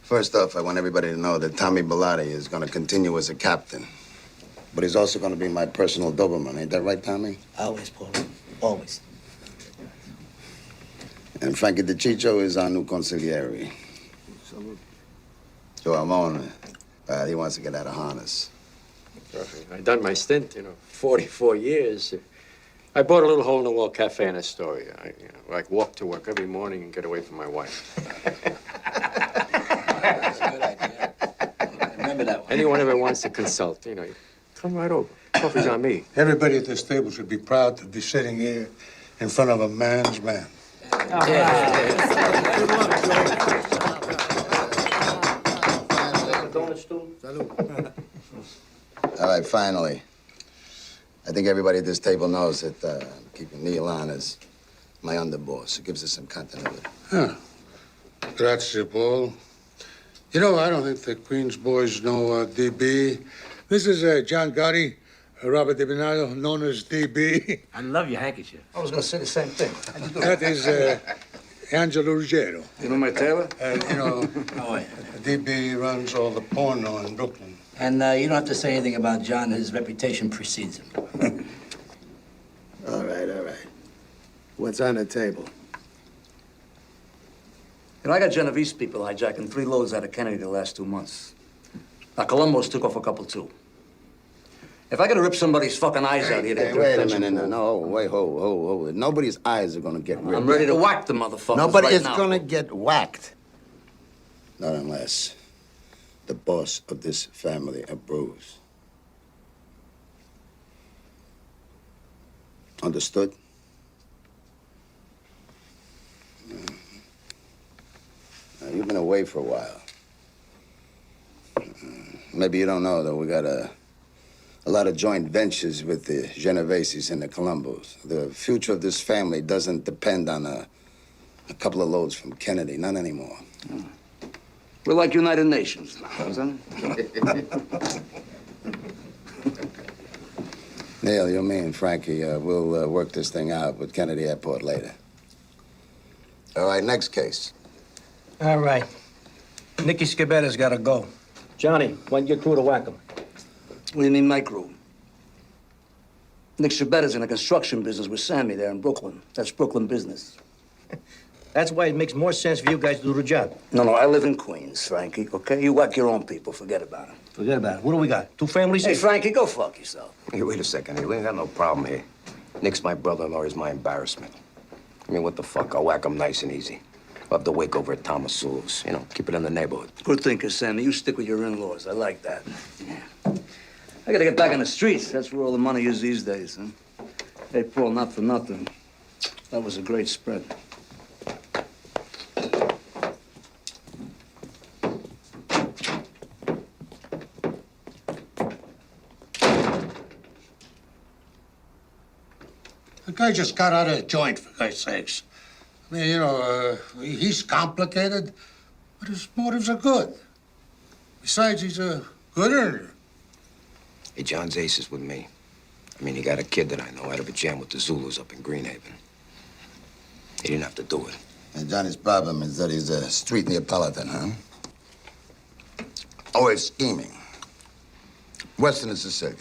First off, I want everybody to know that Tommy Bilotti is going to continue as a captain. But he's also going to be my personal Doberman. Ain't that right, Tommy? Always, Paul. Always. And Frankie DeCiccio is our new consigliere. Joe Amon, he wants to get out of harness. I done my stint, 44 years. I bought a little hole-in-the-wall cafe in Astoria. I walk to work every morning and get away from my wife. That's a good idea. Remember that one. Anyone ever wants to consult, you come right over. Coffee's on me. Everybody at this table should be proud to be sitting here in front of a man's man. All right, finally. I think everybody at this table knows that I'm keeping Neil on as my underboss. It gives us some continuity. Huh. Grazie, Paul. I don't think the Queens boys know DB. This is John Gotti, Robert DiBernardo, known as DB. I love your handkerchief. I was going to say the same thing. That is Angelo Ruggiero. You know my tailor? DB runs all the porno in Brooklyn. And you don't have to say anything about John. His reputation precedes him. All right. What's on the table? I got Genovese people hijacking 3 loads out of Kennedy the last 2 months. Now, Colombo's took off a couple, too. If I gotta rip somebody's fucking eyes out here... Hey, wait a minute. No, wait, hold. Nobody's eyes are gonna get ripped. I'm ready to whack the motherfuckers Nobody right is now. gonna get whacked. Not unless the boss of this family approves. Understood? Now, you've been away for a while. Maybe you don't know that we got a lot of joint ventures with the Genoveses and the Colombos. The future of this family doesn't depend on a couple of loads from Kennedy. None anymore. We're like United Nations now, isn't it? Neil, you, me, and Frankie, we'll work this thing out with Kennedy Airport later. All right, next case. All right. Nicky Scabetta's got to go. Johnny, want your crew to whack him? What do you mean, my crew? Nick Shabetta's in the construction business with Sammy there in Brooklyn. That's Brooklyn business. That's why it makes more sense for you guys to do the job. No, I live in Queens, Frankie, okay? You whack your own people. Forget about it. Forget about it. What do we got? 2 families? Hey, Frankie, go fuck yourself. Hey, wait a second. Hey, we ain't got no problem here. Nick's my brother-in-law. He's my embarrassment. I mean, what the fuck? I'll whack him nice and easy. I'll have to wake over at Thomas Sulu's. Keep it in the neighborhood. Good thinker, Sammy. You stick with your in-laws. I like that. Yeah. I gotta get back on the streets. That's where all the money is these days, huh? Hey, Paul, not for nothing. That was a great spread. The guy just got out of a joint, for God's sakes. I mean, he's complicated, but his motives are good. Besides, he's a good earner. Hey, John's ace is with me. I mean, he got a kid that I know out of a jam with the Zulus up in Greenhaven. He didn't have to do it. And Johnny's problem is that he's a street Neapolitan, huh? Always scheming. Western and Sicilian.